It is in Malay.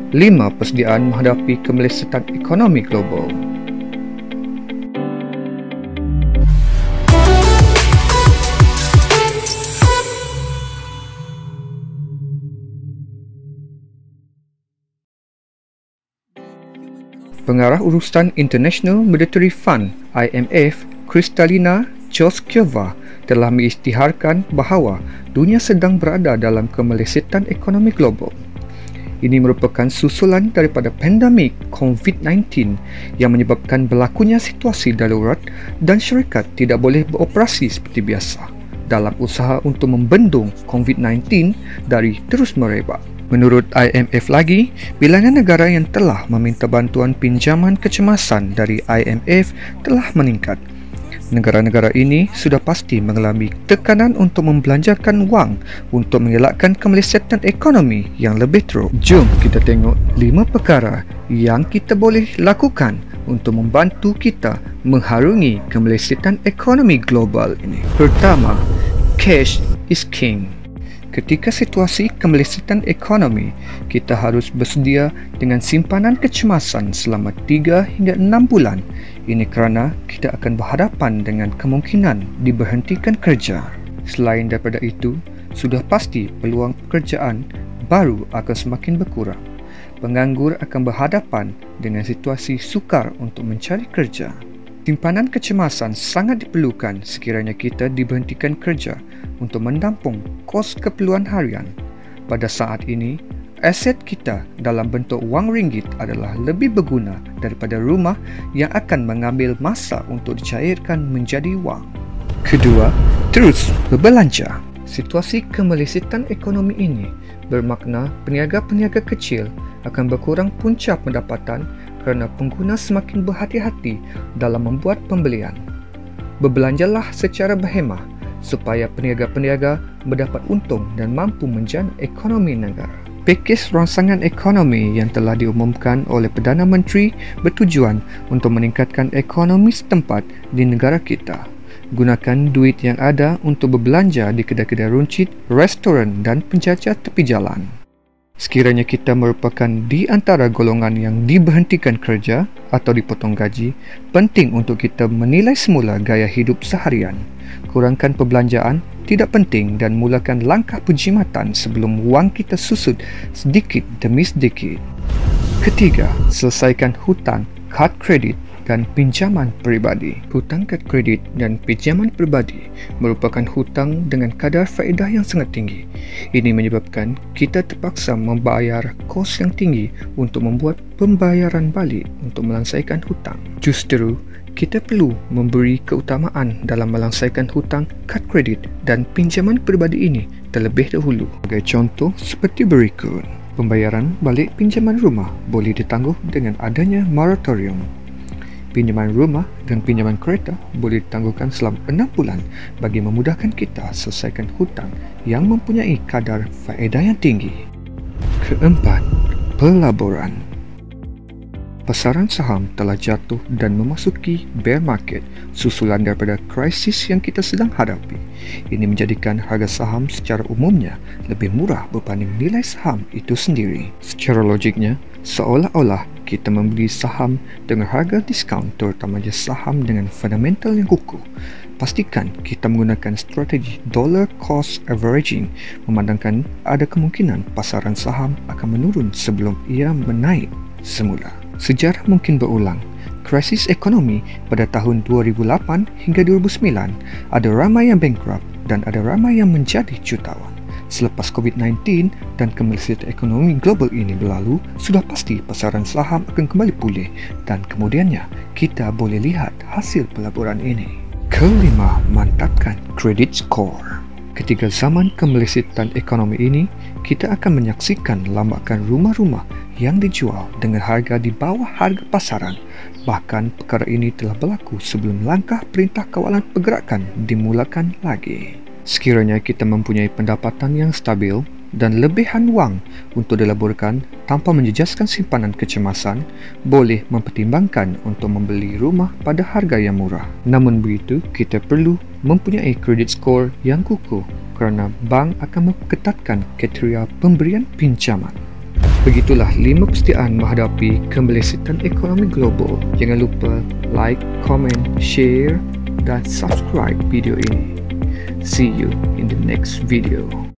5 persediaan menghadapi kemelesetan ekonomi global. Pengarah Urusan International Monetary Fund (IMF), Kristalina Georgieva telah mengisytiharkan bahawa dunia sedang berada dalam kemelesetan ekonomi global. Ini merupakan susulan daripada pandemik COVID-19 yang menyebabkan berlakunya situasi darurat dan syarikat tidak boleh beroperasi seperti biasa dalam usaha untuk membendung COVID-19 dari terus merebak. Menurut IMF lagi, bilangan negara yang telah meminta bantuan pinjaman kecemasan dari IMF telah meningkat. Negara-negara ini sudah pasti mengalami tekanan untuk membelanjakan wang untuk mengelakkan kemelesetan ekonomi yang lebih teruk. Jom kita tengok 5 perkara yang kita boleh lakukan untuk membantu kita mengharungi kemelesetan ekonomi global ini. Pertama, cash is king. Ketika situasi kemelesetan ekonomi, kita harus bersedia dengan simpanan kecemasan selama 3 hingga 6 bulan. Ini kerana kita akan berhadapan dengan kemungkinan diberhentikan kerja. Selain daripada itu, sudah pasti peluang pekerjaan baru akan semakin berkurang. Penganggur akan berhadapan dengan situasi sukar untuk mencari kerja. Simpanan kecemasan sangat diperlukan sekiranya kita diberhentikan kerja untuk mendampung kos keperluan harian. Pada saat ini, aset kita dalam bentuk wang ringgit adalah lebih berguna daripada rumah yang akan mengambil masa untuk dicairkan menjadi wang. Kedua, terus berbelanja. Situasi kemelesetan ekonomi ini bermakna peniaga-peniaga kecil akan berkurang punca pendapatan kerana pengguna semakin berhati-hati dalam membuat pembelian. Berbelanjalah secara berhemah supaya peniaga-peniaga mendapat untung dan mampu menjana ekonomi negara. Pakej rangsangan ekonomi yang telah diumumkan oleh Perdana Menteri bertujuan untuk meningkatkan ekonomi setempat di negara kita. Gunakan duit yang ada untuk berbelanja di kedai-kedai runcit, restoran dan penjajah tepi jalan. Sekiranya kita merupakan di antara golongan yang diberhentikan kerja atau dipotong gaji, penting untuk kita menilai semula gaya hidup seharian. Kurangkan perbelanjaan tidak penting dan mulakan langkah penjimatan sebelum wang kita susut sedikit demi sedikit. Ketiga, selesaikan hutang, kad kredit dan pinjaman peribadi. Hutang kad kredit dan pinjaman peribadi merupakan hutang dengan kadar faedah yang sangat tinggi. Ini menyebabkan kita terpaksa membayar kos yang tinggi untuk membuat pembayaran balik untuk melansaikan hutang. Justru, kita perlu memberi keutamaan dalam melansaikan hutang kad kredit dan pinjaman peribadi ini terlebih dahulu. Sebagai contoh seperti berikut. Pembayaran balik pinjaman rumah boleh ditangguh dengan adanya moratorium. Pinjaman rumah dan pinjaman kereta boleh ditangguhkan selama 6 bulan bagi memudahkan kita selesaikan hutang yang mempunyai kadar faedah yang tinggi. Keempat, pelaburan. Pasaran saham telah jatuh dan memasuki bear market susulan daripada krisis yang kita sedang hadapi. Ini menjadikan harga saham secara umumnya lebih murah berbanding nilai saham itu sendiri. Secara logiknya, seolah-olah kita membeli saham dengan harga diskaun, terutamanya saham dengan fundamental yang kukuh. Pastikan kita menggunakan strategi dollar cost averaging, memandangkan ada kemungkinan pasaran saham akan menurun sebelum ia menaik semula. Sejarah mungkin berulang. Krisis ekonomi pada tahun 2008 hingga 2009, ada ramai yang bankrupt dan ada ramai yang menjadi jutawan. Selepas COVID-19 dan kemelesetan ekonomi global ini berlalu, sudah pasti pasaran saham akan kembali pulih dan kemudiannya kita boleh lihat hasil pelaburan ini. Kelima, mantapkan credit score. Ketika zaman kemelesetan ekonomi ini, kita akan menyaksikan lambakan rumah-rumah yang dijual dengan harga di bawah harga pasaran. Bahkan perkara ini telah berlaku sebelum langkah Perintah Kawalan Pergerakan dimulakan lagi. Sekiranya kita mempunyai pendapatan yang stabil dan lebihan wang untuk dilaburkan tanpa menjejaskan simpanan kecemasan, boleh mempertimbangkan untuk membeli rumah pada harga yang murah. Namun begitu, kita perlu mempunyai credit score yang kukuh kerana bank akan memperketatkan kriteria pemberian pinjaman. Begitulah 5 kesetiaan menghadapi kemelesetan ekonomi global. Jangan lupa like, comment, share dan subscribe video ini. See you in the next video.